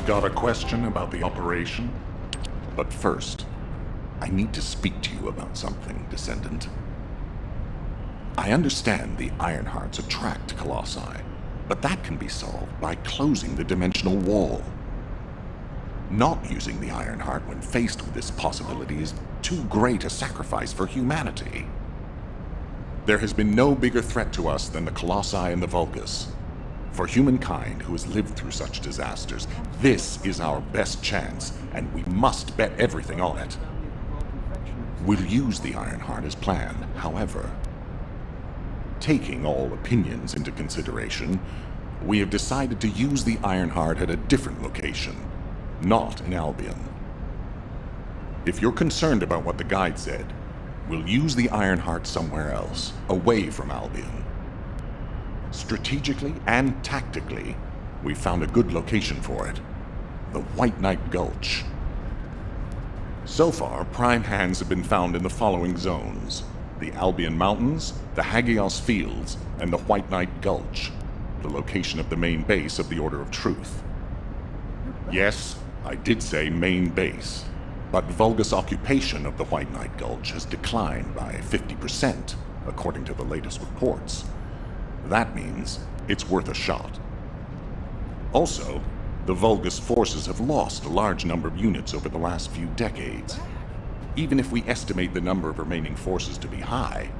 Got a question about the operation? But first, I need to speak to you about something, Descendant. I understand the Ironhearts attract Colossi, but that can be solved by closing the dimensional wall. Not using the Ironheart when faced with this possibility is too great a sacrifice for humanity. There has been no bigger threat to us than the Colossi and the Vulgus. For humankind who has lived through such disasters, this is our best chance, and we must bet everything on it. We'll use the Ironheart as planned, however. Taking all opinions into consideration, we have decided to use the Ironheart at a different location, not in Albion. If you're concerned about what the guide said, we'll use the Ironheart somewhere else, away from Albion. Strategically and tactically, we found a good location for it. The White Knight Gulch. So far, prime hands have been found in the following zones: the Albion Mountains, the Hagios Fields, and the White Knight Gulch, the location of the main base of the Order of Truth. Yes, I did say main base, but Vulgus occupation of the White Knight Gulch has declined by 50%, according to the latest reports. That means it's worth a shot. Also, the Vulgus forces have lost a large number of units over the last few decades. Even if we estimate the number of remaining forces to be high,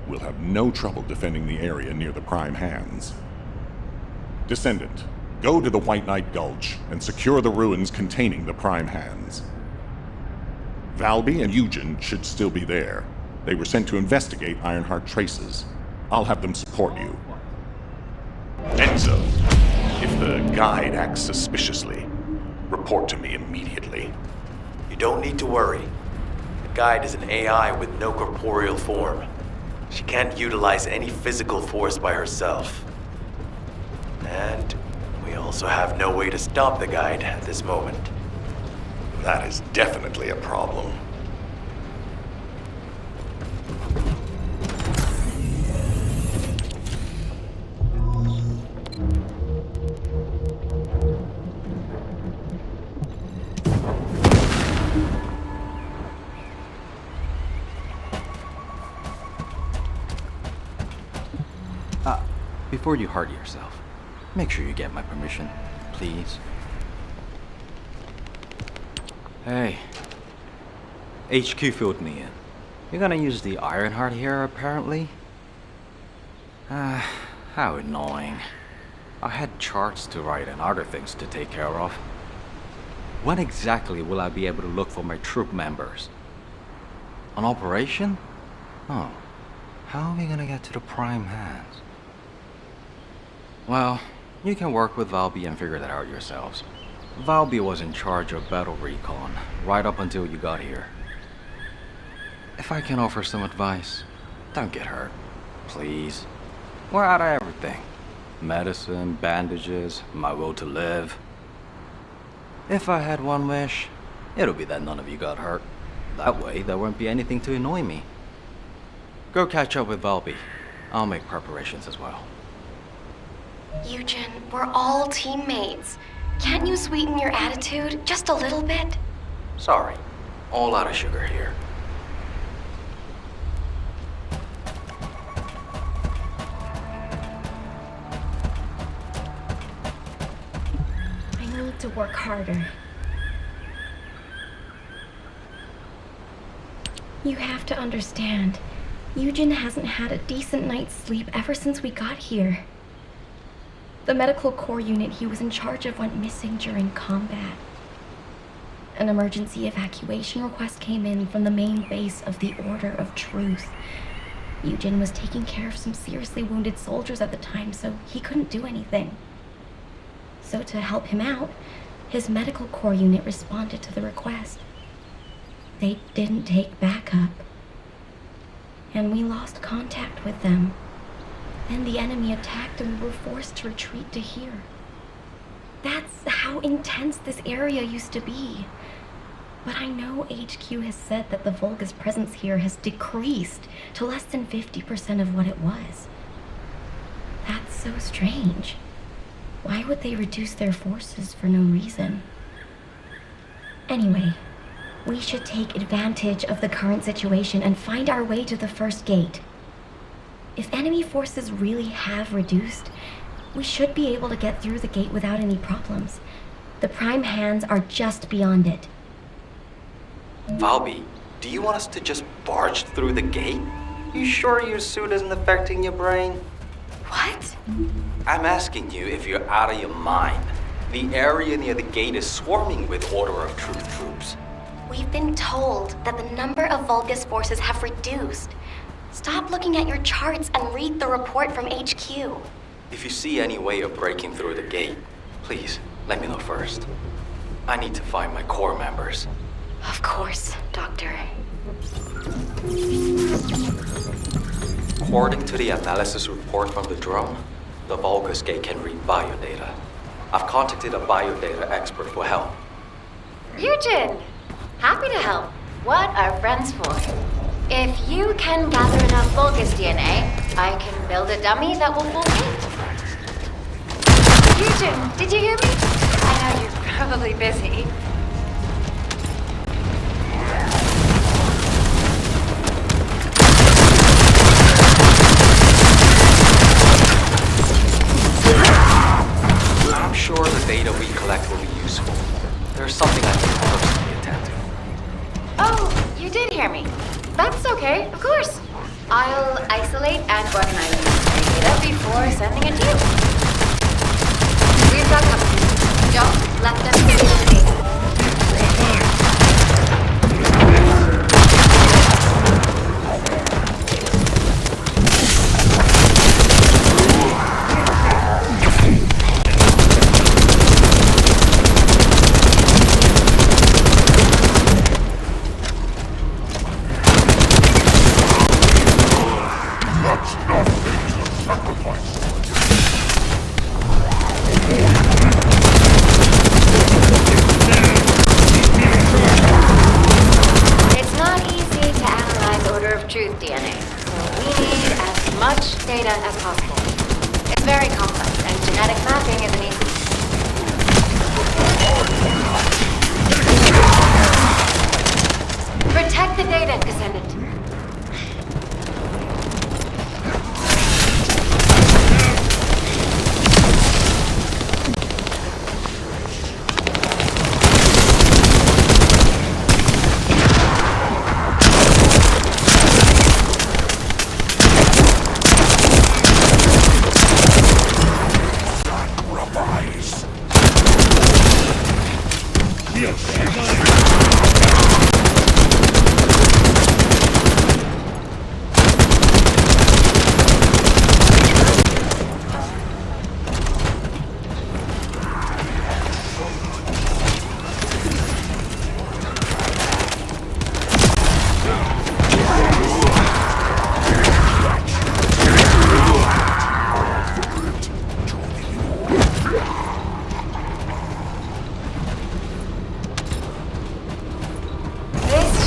we'll have no trouble defending the area near the prime hands. Descendant, go to the White Knight Gulch and secure the ruins containing the prime hands. Valby and Eugen should still be there. They were sent to investigate Ironheart traces. I'll have them support you. Enzo, if the guide acts suspiciously, report to me immediately. You don't need to worry. The guide is an AI with no corporeal form. She can't utilize any physical force by herself. And we also have no way to stop the guide at this moment. That is definitely a problem. Before you hurt yourself, make sure you get my permission, please. Hey. HQ filled me in. You're gonna use the Ironheart here, apparently? How annoying. I had charts to write and other things to take care of. When exactly will I be able to look for my troop members? An operation? Oh. How are we gonna get to the prime hands? Well, you can work with Valby and figure that out yourselves. Valby was in charge of battle recon, right up until you got here. If I can offer some advice, don't get hurt, please. We're out of everything. Medicine, bandages, my will to live. If I had one wish, it'll be that none of you got hurt. That way, there won't be anything to annoy me. Go catch up with Valby. I'll make preparations as well. Eugen, we're all teammates. Can't you sweeten your attitude just a little bit? Sorry, all out of sugar here. I need to work harder. You have to understand, Eugen hasn't had a decent night's sleep ever since we got here. The medical corps unit he was in charge of went missing during combat. An emergency evacuation request came in from the main base of the Order of Truth. Eugen was taking care of some seriously wounded soldiers at the time, so he couldn't do anything. So to help him out, his medical corps unit responded to the request. They didn't take backup, and we lost contact with them. Then the enemy attacked and we were forced to retreat to here. That's how intense this area used to be. But I know HQ has said that the Vulgus presence here has decreased to less than 50% of what it was. That's so strange. Why would they reduce their forces for no reason? Anyway, we should take advantage of the current situation and find our way to the first gate. If enemy forces really have reduced, we should be able to get through the gate without any problems. The Prime hands are just beyond it. Valby, do you want us to just barge through the gate? You sure your suit isn't affecting your brain? What? I'm asking you if you're out of your mind. The area near the gate is swarming with Order of Truth troops. We've been told that the number of Vulgus forces have reduced. Stop looking at your charts and read the report from HQ. If you see any way of breaking through the gate, please let me know first. I need to find my core members. Of course, Doctor. According to the analysis report from the drone, the Vulgus gate can read biodata. I've contacted a biodata expert for help. Eugen! Happy to help. What are friends for? If you can gather enough Vulgus DNA, I can build a dummy that will fulfill. Eugen, did you hear me? I know you're probably busy. I'm sure the data we collect will be useful. There's something I need to personally attend to. Oh, you did hear me. That's okay, of course. I'll isolate and organize the data before sending it to you. We've got company. Don't let them steal the data. As possible. It's very complex, and genetic mapping isn't easy. Protect the data, Descendant.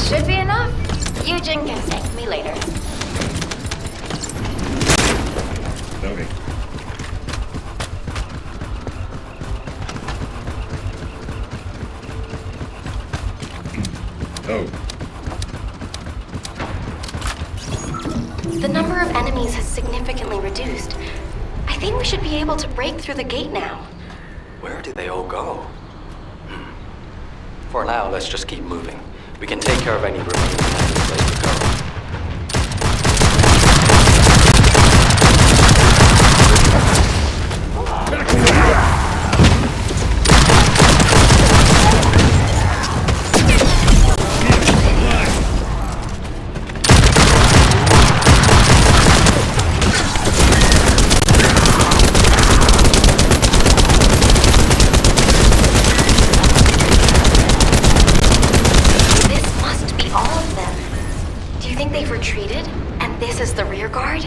Should be enough. Eugen can thank me later. Noting. Oh. The number of enemies has significantly reduced. I think we should be able to break through the gate now. Where did they all go? For now, let's just keep moving. We can take care of any remaining enemies as we go. Retreated, and this is the rear guard?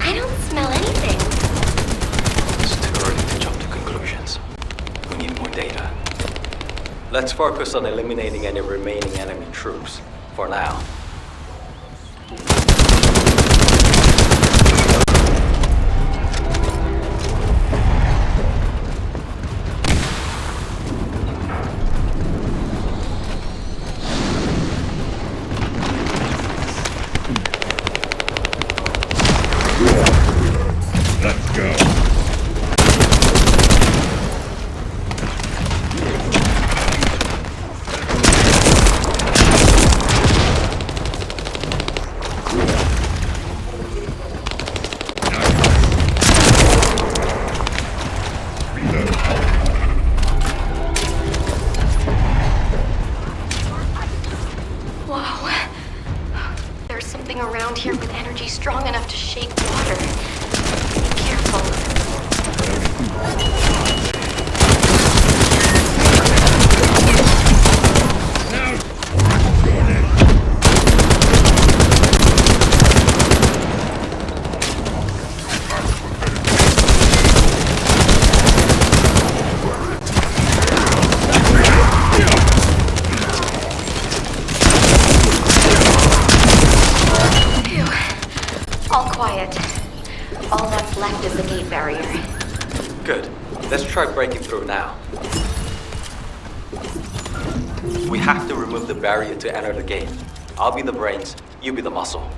I don't smell anything. It's too early to jump to conclusions. We need more data. Let's focus on eliminating any remaining enemy troops, for now. Let's go. Whoa. There's something around here with energy strong enough to shake water. Be careful. Phew. All quiet. All that's left is the gate barrier. Good. Let's try breaking through now. We have to remove the barrier to enter the gate. I'll be the brains, you be the muscle.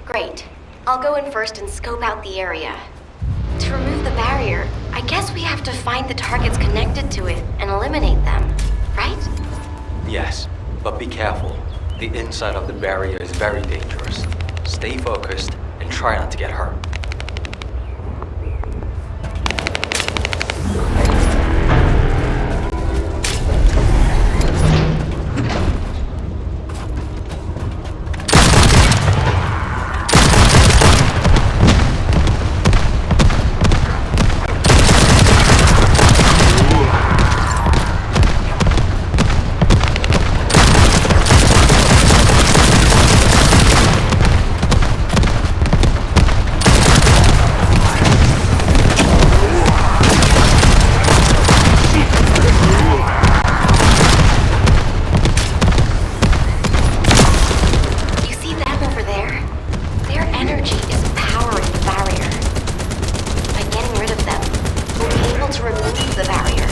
Great. I'll go in first and scope out the area. To remove the barrier, I guess we have to find the targets connected to it and eliminate them, right? Yes, but be careful. The inside of the barrier is very dangerous. Stay focused and try not to get hurt. You see them over there? Their energy is powering the barrier. By getting rid of them, we'll be able to remove the barrier.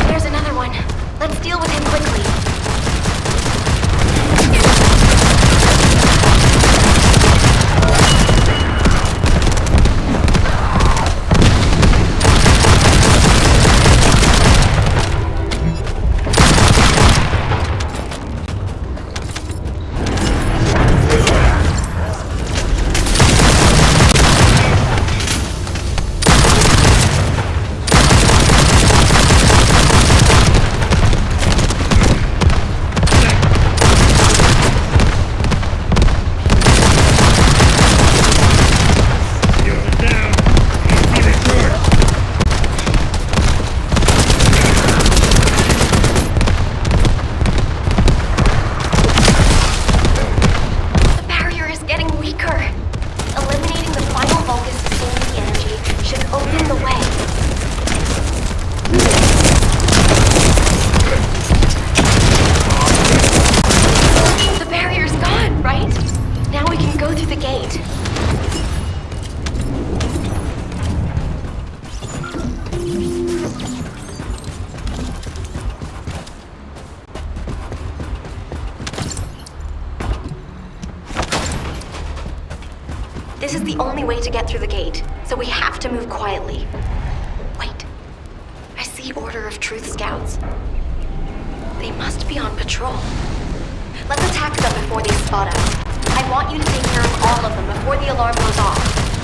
There's another one. Let's deal with him quickly. The barrier is getting weaker. Eliminating the final Vulgus sustaining energy should open the way. The barrier's gone, right? Now we can go through the gate. This is the only way to get through the gate, so we have to move quietly. Wait. I see Order of Truth scouts. They must be on patrol. Let's attack them before they spot us. I want you to take care of all of them before the alarm goes off.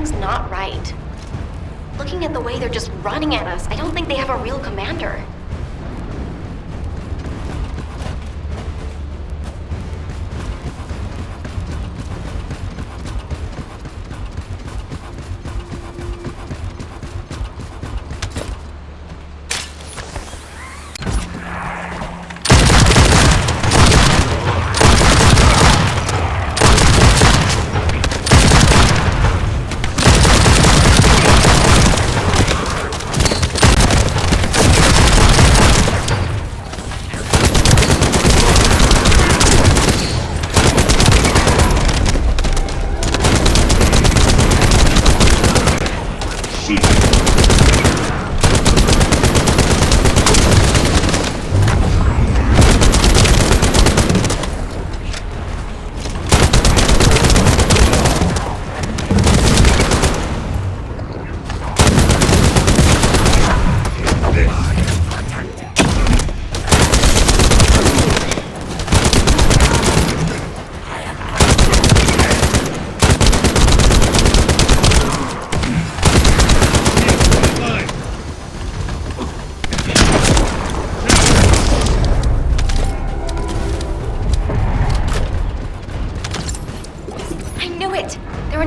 Something's not right. Looking at the way they're just running at us, I don't think they have a real commander.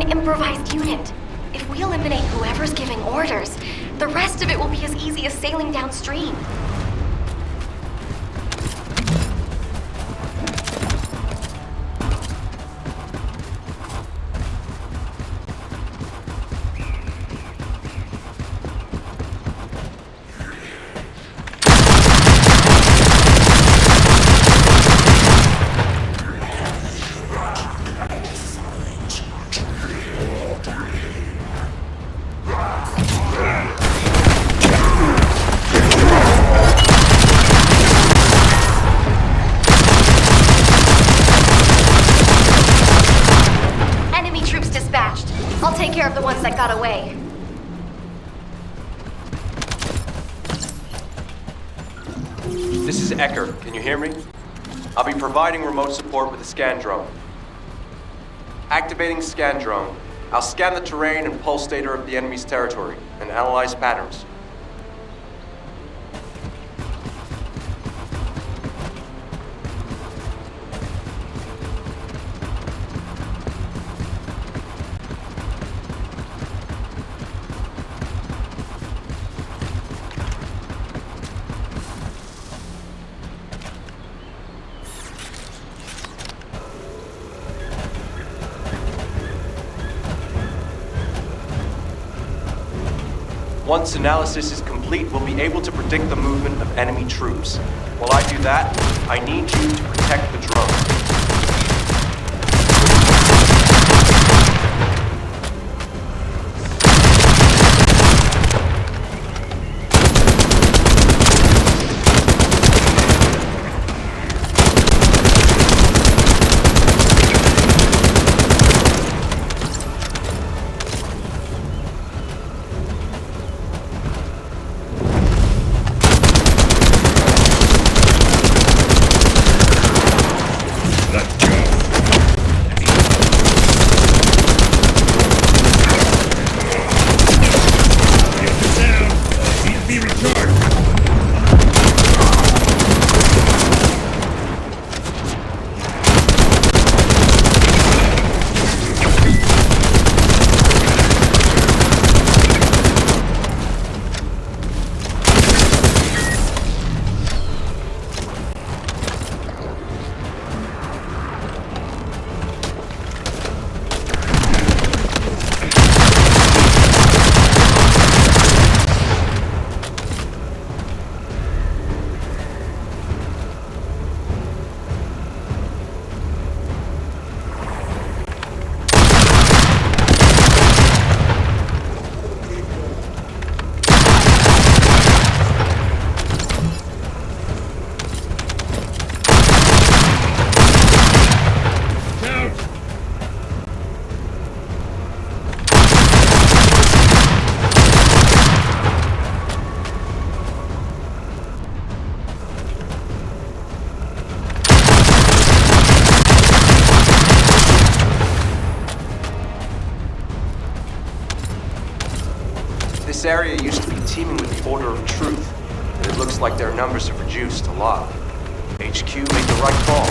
Improvised unit. If we eliminate whoever's giving orders, the rest of it will be as easy as sailing downstream. I'll take care of the ones that got away. This is Ecker. Can you hear me? I'll be providing remote support with a scan drone. Activating scan drone. I'll scan the terrain and pulse data of the enemy's territory and analyze patterns. Once analysis is complete, we'll be able to predict the movement of enemy troops. While I do that, I need you to protect the drone. This area used to be teeming with the Order of Truth, but it looks like their numbers have reduced a lot. HQ made the right call.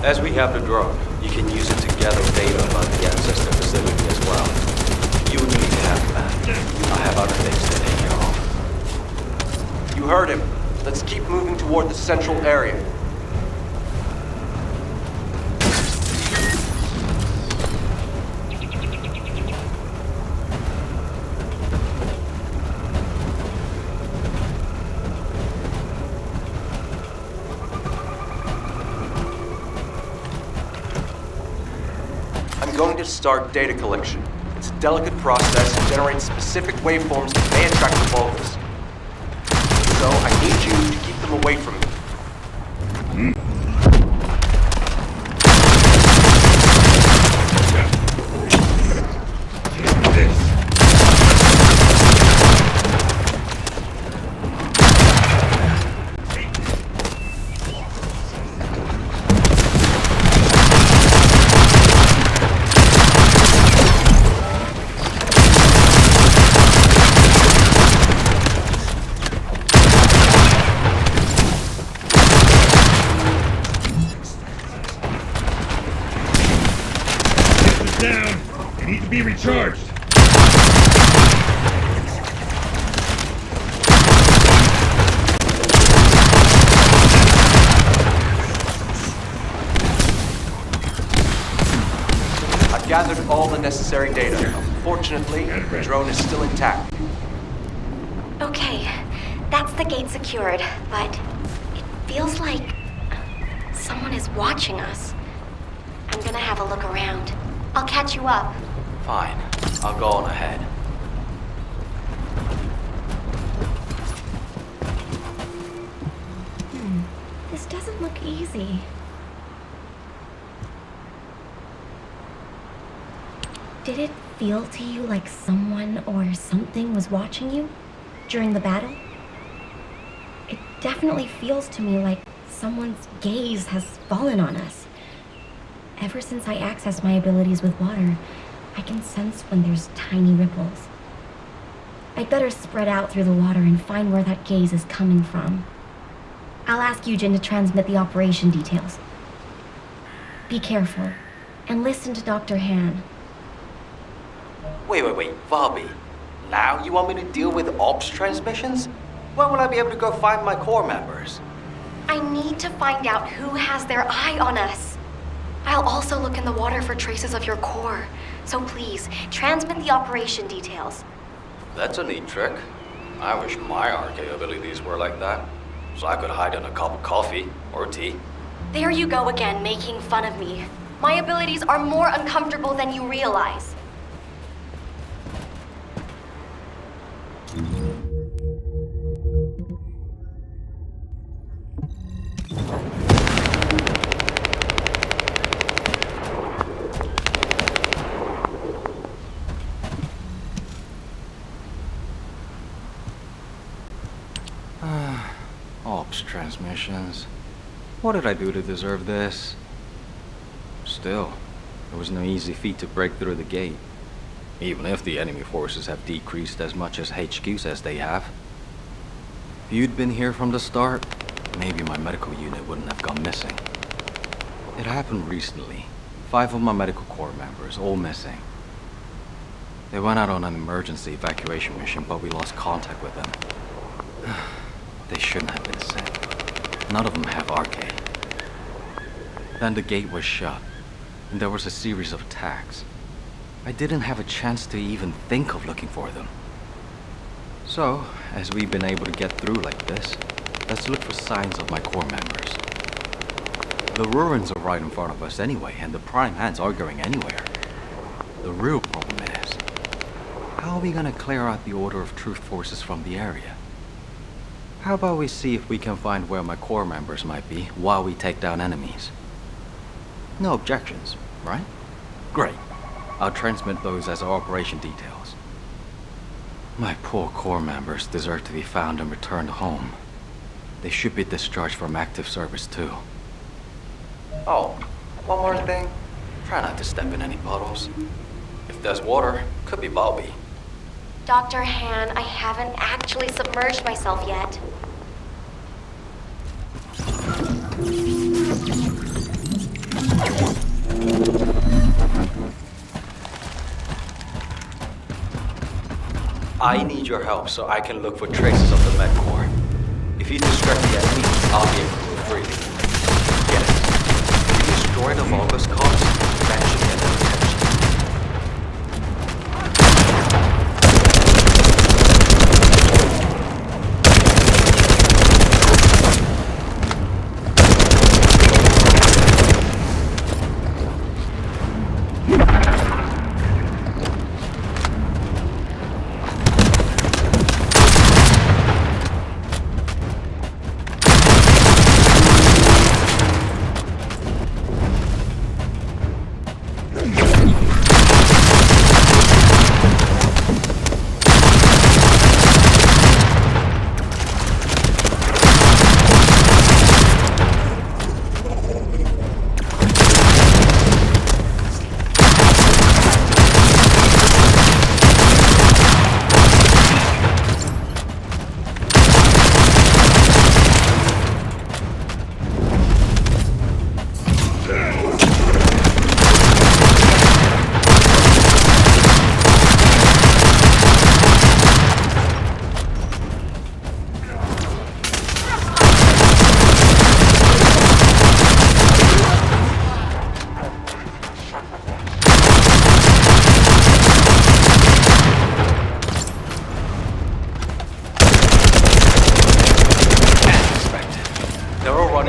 As we have the drone, you can use it to gather data about the ancestor facility as well. You would need to have that. I have other things to take care of. You heard him. Let's keep moving toward the central area. I'm going to start data collection. It's a delicate process and generates specific waveforms that may attract the Vulgus. So I need you to keep them away from me. Down! They need to be recharged! I've gathered all the necessary data. Unfortunately, the drone is still intact. Okay, that's the gate secured, but it feels like someone is watching us. I'm gonna have a look around. I'll catch you up. Fine. I'll go on ahead. This doesn't look easy. Did it feel to you like someone or something was watching you during the battle? It definitely feels to me like someone's gaze has fallen on us. Ever since I accessed my abilities with water, I can sense when there's tiny ripples. I'd better spread out through the water and find where that gaze is coming from. I'll ask Eugen to transmit the operation details. Be careful, and listen to Dr. Han. Wait, Bobby. Now you want me to deal with ops transmissions? When will I be able to go find my core members? I need to find out who has their eye on us. I'll also look in the water for traces of your core. So please, transmit the operation details. That's a neat trick. I wish my RK abilities were like that, so I could hide in a cup of coffee or tea. There you go again, making fun of me. My abilities are more uncomfortable than you realize. Ops transmissions. What did I do to deserve this? Still, it was no easy feat to break through the gate. Even if the enemy forces have decreased as much as HQ says they have. If you'd been here from the start, maybe my medical unit wouldn't have gone missing. It happened recently. 5 of my medical corps members, all missing. They went out on an emergency evacuation mission, but we lost contact with them. They shouldn't have been sent. None of them have arcade. Then the gate was shut, and there was a series of attacks. I didn't have a chance to even think of looking for them. So, as we've been able to get through like this, let's look for signs of my corps members. The ruins are right in front of us anyway, and the Prime Hands aren't going anywhere. The real problem is, how are we gonna clear out the Order of Truth forces from the area? How about we see if we can find where my corps members might be while we take down enemies? No objections, right? Great. I'll transmit those as our operation details. My poor corps members deserve to be found and returned home. They should be discharged from active service too. Oh, one more thing. Try not to step in any puddles. If there's water, could be Bobby. Dr. Han, I haven't actually submerged myself yet. I need your help so I can look for traces of the med core. If you distract the enemy, I'll be able to move freely. Yes. If you destroy the Vulgus Colossi, that should get their attention.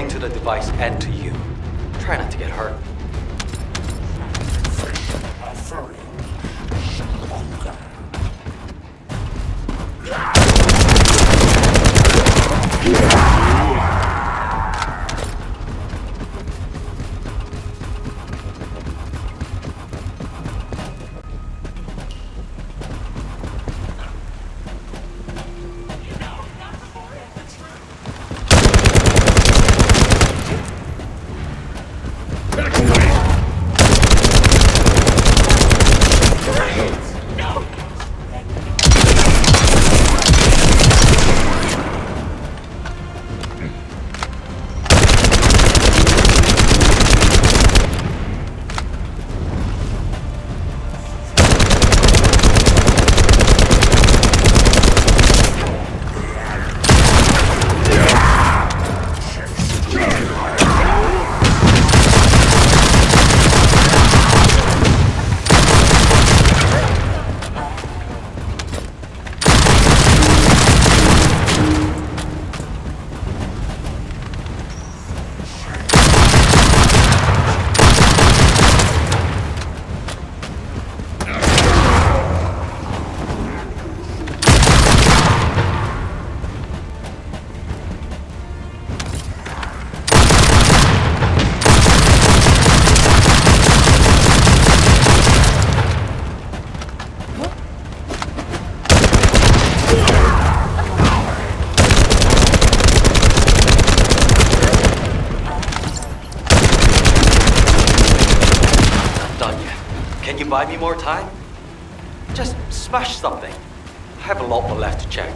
To the device and to you. Try not to get hurt. Can you buy me more time? Just smash something. I have a lot more left to check.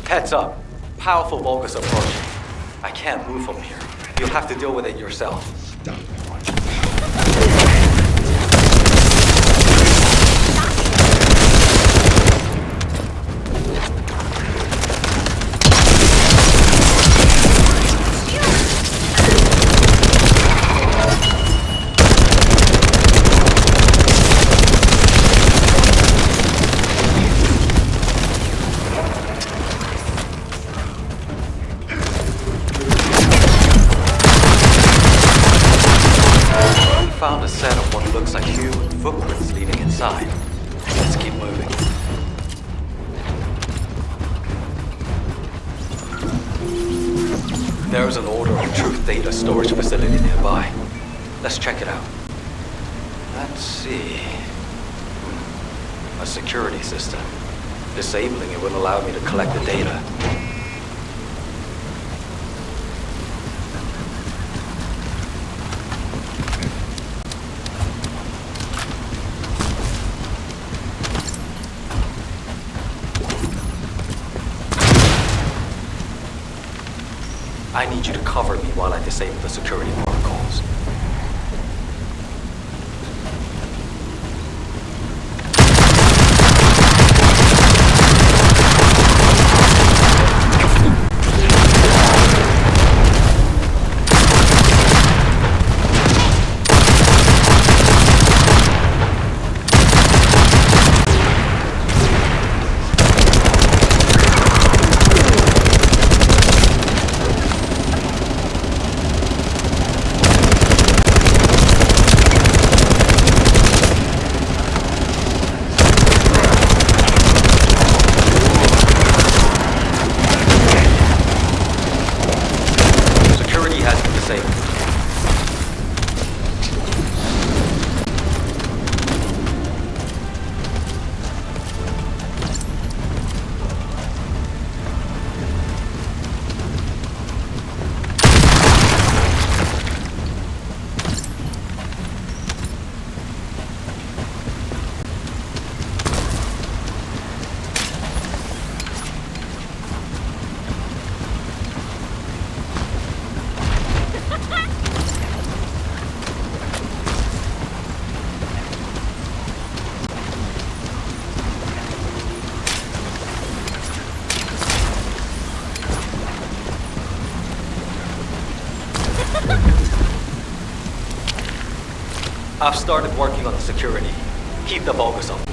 Heads up. Powerful Vulgus approaching. I can't move from here. You'll have to deal with it yourself. Stop. Found a set of what looks like human footprints leading inside. Let's keep moving. There's an Order of Truth data storage facility nearby. Let's check it out. Let's see. A security system. Disabling it wouldn't allow me to collect the data. I need you to cover me while I disable the security protocols. I've started working on the security. Keep the Vulgus on me.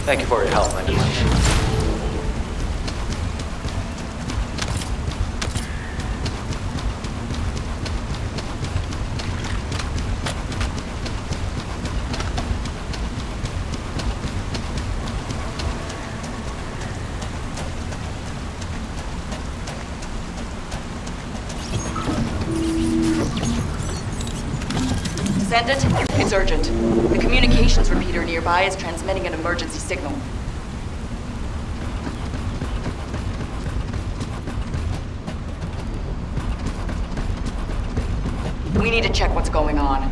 Thank you for your help, Andy. Descendant, it's urgent. The communications repeater nearby is transmitting an emergency signal. We need to check what's going on.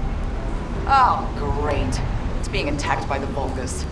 Oh, great. It's being attacked by the Vulgus.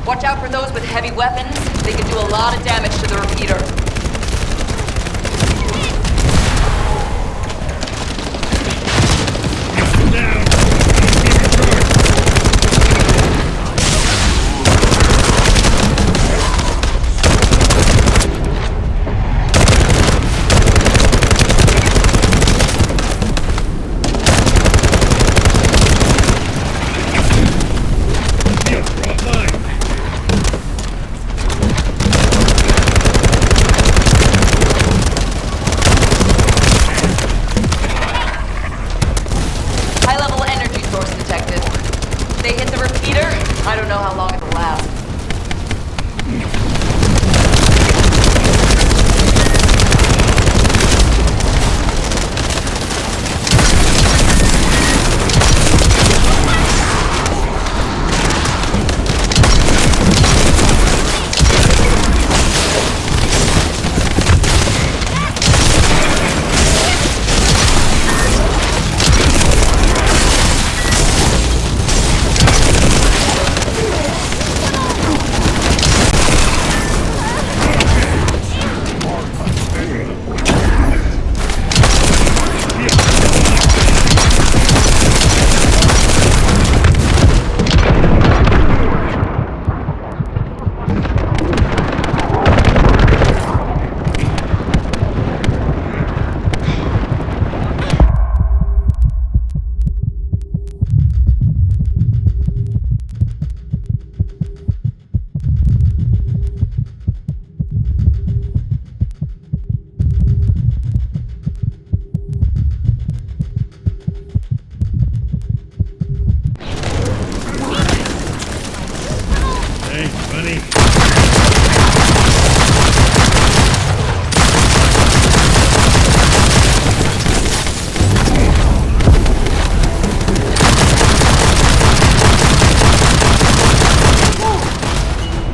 Watch out for those with heavy weapons. They can do a lot of damage to the repeater. I don't know how long it'll last.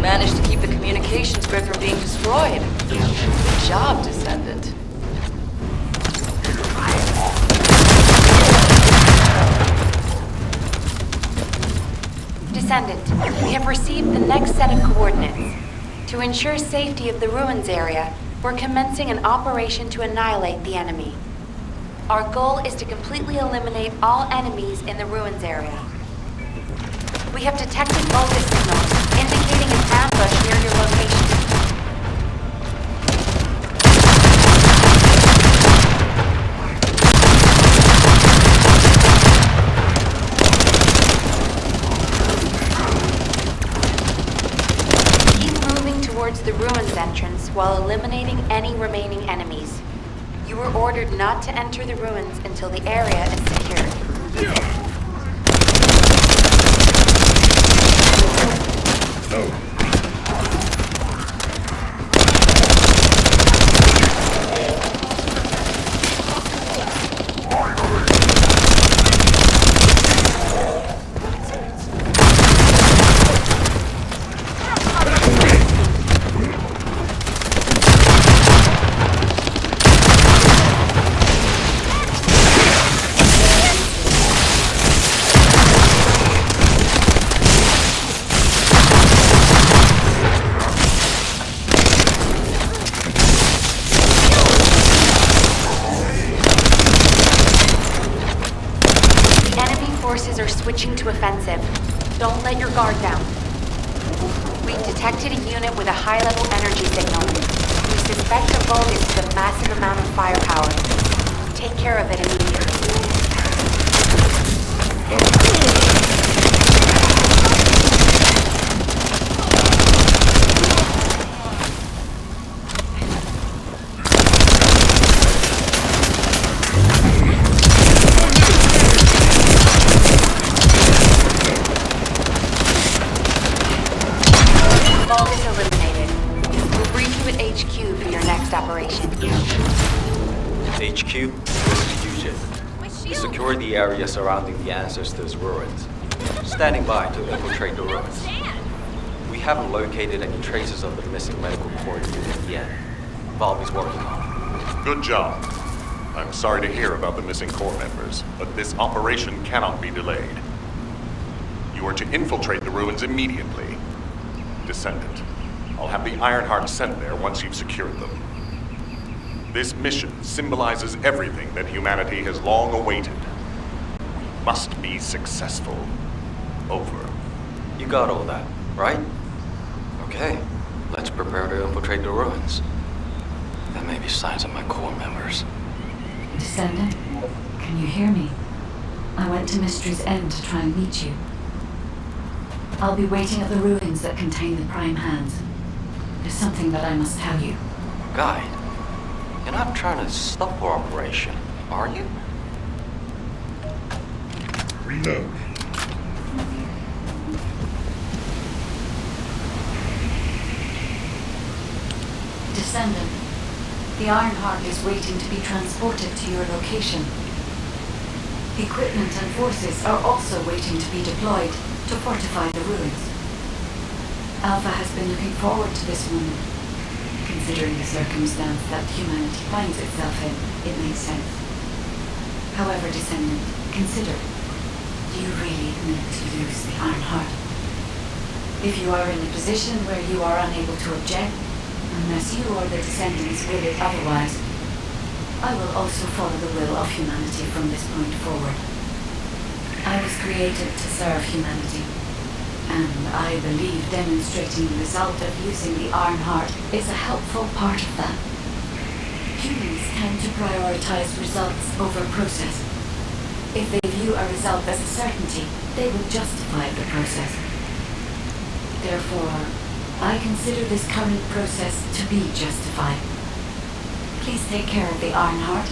Managed to keep the communications grid from being destroyed. Good job, Descendant. Descendant, we have received the next set of coordinates. To ensure safety of the ruins area, we're commencing an operation to annihilate the enemy. Our goal is to completely eliminate all enemies in the ruins area. We have detected Vulgus signals, indicating an ambush near your location. Keep moving towards the ruins entrance while eliminating any remaining enemies. You were ordered not to enter the ruins until the area is secure. Forces are switching to offensive. Don't let your guard down. We've detected a unit with a high-level energy signal. We suspect the Vulgus has a massive amount of firepower. Take care of it immediately. HQ, this is Eugene. We secured the area surrounding the Ancestors' ruins. Standing by to infiltrate the ruins. We haven't located any traces of the missing medical core unit yet. Valby's working on it. Good job. I'm sorry to hear about the missing core members, but this operation cannot be delayed. You are to infiltrate the ruins immediately. Descendant, I'll have the Ironheart sent there once you've secured them. This mission symbolizes everything that humanity has long awaited. We must be successful. Over. You got all that, right? Okay, let's prepare to infiltrate the ruins. There may be signs of my core members. Descendant, can you hear me? I went to Mystery's End to try and meet you. I'll be waiting at the ruins that contain the Prime Hands. There's something that I must tell you. Guide, you're not trying to stop our operation, are you? Reload. Descendant, the Ironheart is waiting to be transported to your location. Equipment and forces are also waiting to be deployed to fortify the ruins. Alpha has been looking forward to this moment. Considering the circumstance that humanity finds itself in, it makes sense. However, Descendant, consider, do you really need to use the Ironheart? If you are in a position where you are unable to object, unless you or the Descendants will it otherwise, I will also follow the will of humanity from this point forward. I was created to serve humanity. And I believe demonstrating the result of using the Ironheart is a helpful part of that. Humans tend to prioritize results over process. If they view a result as a certainty, they will justify the process. Therefore, I consider this current process to be justified. Please take care of the Ironheart,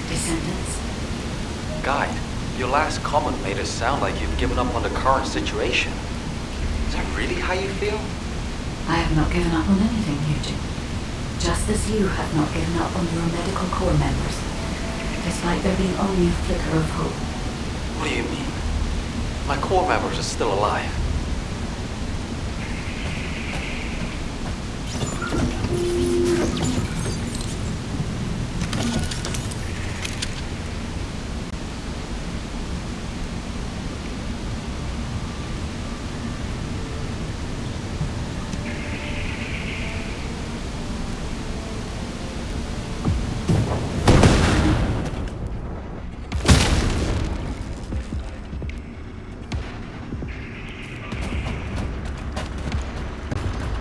Descendants. Guide, your last comment made it sound like you've given up on the current situation. Is that really how you feel? I have not given up on anything, Eugene. Just as you have not given up on your medical corps members, despite there being only a flicker of hope. What do you mean? My core members are still alive.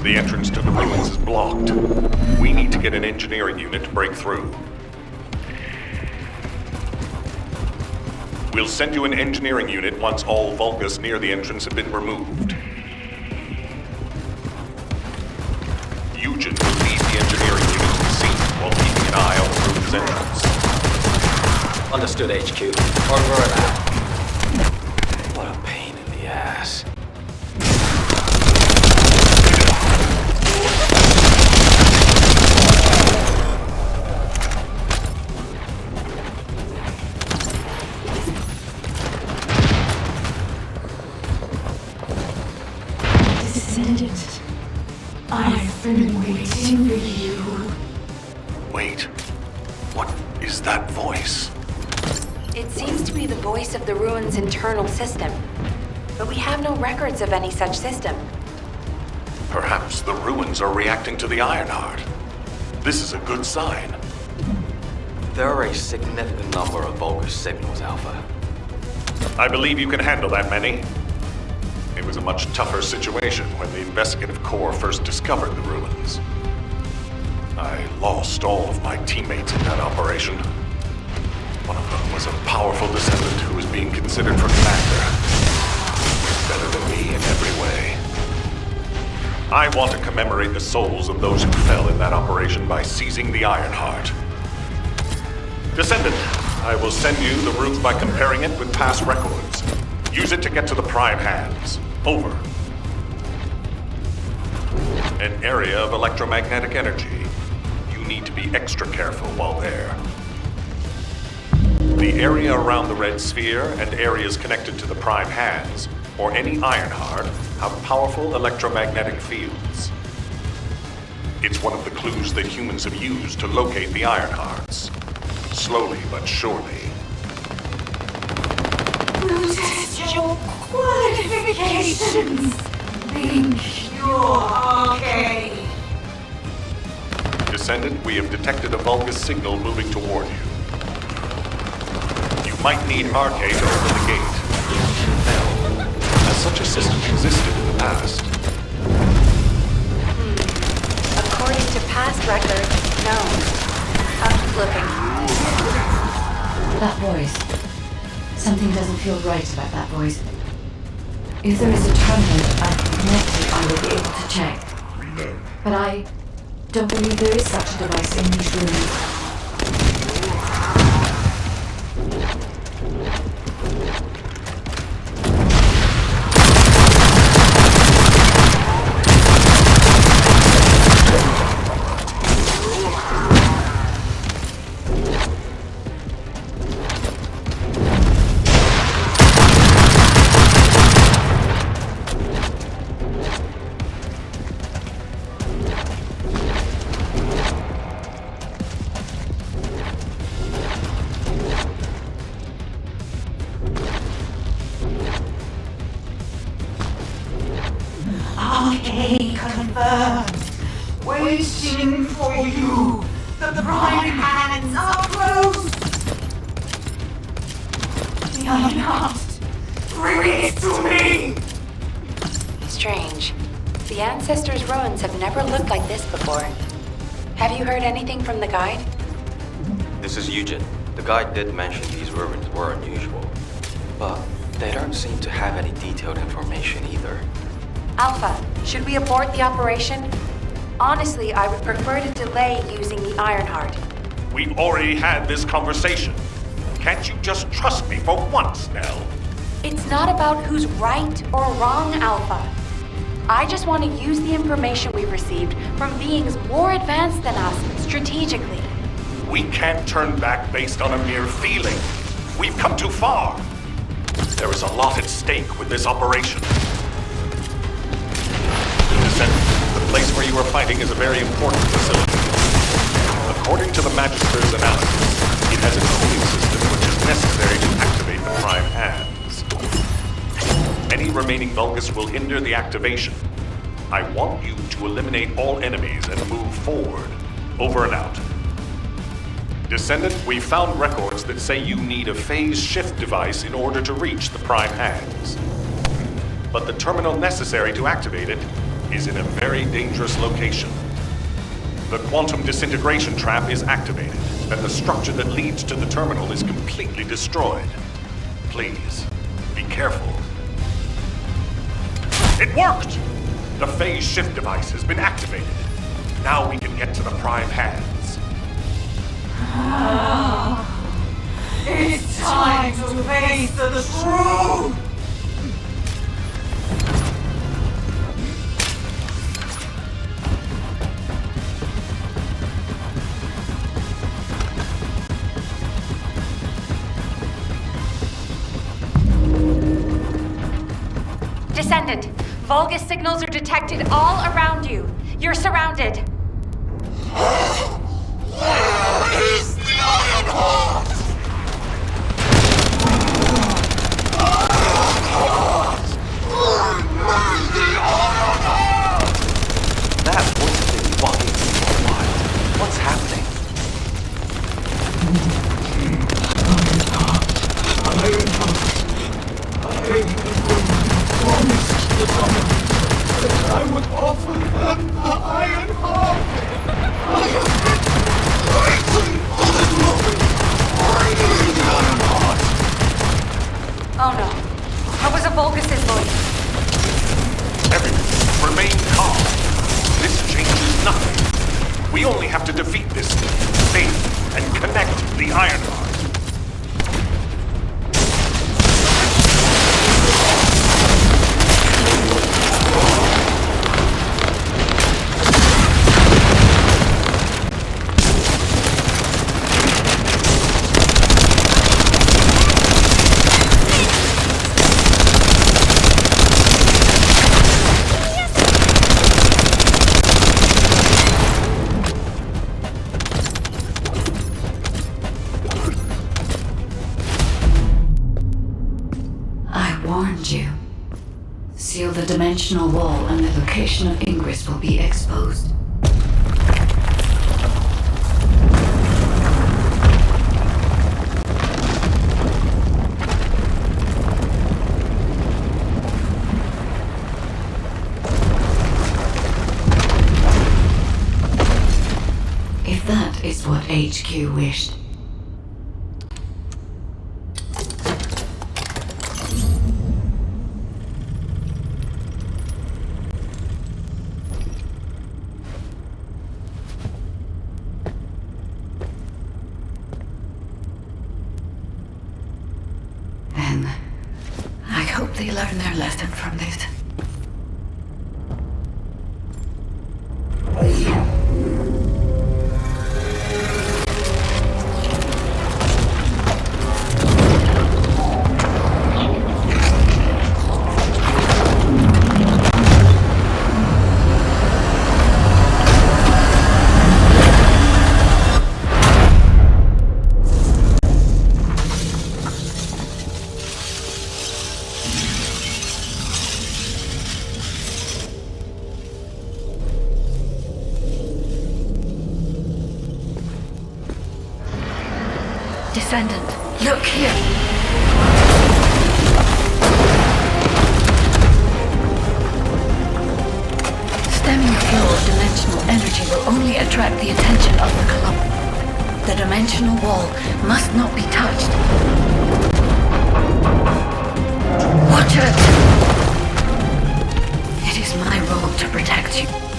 The entrance to the ruins is blocked. We need to get an engineering unit to break through. We'll send you an engineering unit once all Vulgus near the entrance have been removed. Eugen will lead the engineering unit to the scene while keeping an eye on the ruins entrance. Understood, HQ. Over and out. us. Descendant, I've been waiting for you. Wait. What is that voice? It seems to be the voice of the ruins' internal system, but we have no records of any such system. Perhaps the ruins are reacting to the Ironheart. This is a good sign. There are a significant number of Vulgus signals, Alpha. I believe you can handle that many. It was a much tougher situation when the investigative corps first discovered the ruins. I lost all of my teammates in that operation. One of them was a powerful descendant who was being considered for commander. Better than me in every way. I want to commemorate the souls of those who fell in that operation by seizing the Ironheart. Descendant, I will send you the route by comparing it with past records. Use it to get to the Prime hands. Over. An area of electromagnetic energy. You need to be extra careful while there. The area around the red sphere and areas connected to the Prime hands, or any Ironheart, have powerful electromagnetic fields. It's one of the clues that humans have used to locate the Ironhearts. Slowly but surely. We'll test your qualifications. Think you're okay. Descendant, we have detected a Vulgus signal moving toward you. You might need Arcade to open the gate. Now, as such a system existed in the past. According to past records, no. I'm flipping. That voice. Something doesn't feel right about that voice. If there is a terminal I'm connected, I will be able to check. But I don't believe there is such a device in these rooms. Okay, confirmed. Waiting for you. The prime hands are close. The Ironheart. Bring it to me. Strange. The Ancestors' ruins have never looked like this before. Have you heard anything from the guide? This is Eugen. The guide did mention these ruins were unusual, but they don't seem to have any detailed information either. Alpha, should we abort the operation? Honestly, I would prefer to delay using the Ironheart. We've already had this conversation. Can't you just trust me for once, Nell? It's not about who's right or wrong, Alpha. I just want to use the information we've received from beings more advanced than us strategically. We can't turn back based on a mere feeling. We've come too far. There is a lot at stake with this operation. The place where you are fighting is a very important facility. According to the Magister's analysis, it has a cooling system which is necessary to activate the Prime hands. Any remaining Vulgus will hinder the activation. I want you to eliminate all enemies and move forward. Over and out. Descendant, we found records that say you need a phase shift device in order to reach the Prime hands. But the terminal necessary to activate it is in a very dangerous location. The quantum disintegration trap is activated, and the structure that leads to the terminal is completely destroyed. Please, be careful. It worked! The phase shift device has been activated. Now we can get to the Prime hands. It's time to face the truth. Descendant, Vulgus signals are detected all around you. You're surrounded. Where is the Ironheart? That voice has been bugging me for a while. What's happening? I would offer them the Ironheart. I have been waiting for this moment. Finally, the Ironheart. Oh no. That was a Vulgus' voice. Everyone, remain calm. This changes nothing. We only have to defeat this thing, save and connect the Ironheart. You. Seal the dimensional wall and the location of ingress will be exposed. If that is what HQ wished. I hope they learn their lesson from this. Descendant, look here! Stemming the flow of dimensional energy will only attract the attention of the Colossi. The dimensional wall must not be touched. Watch it! It is my role to protect you.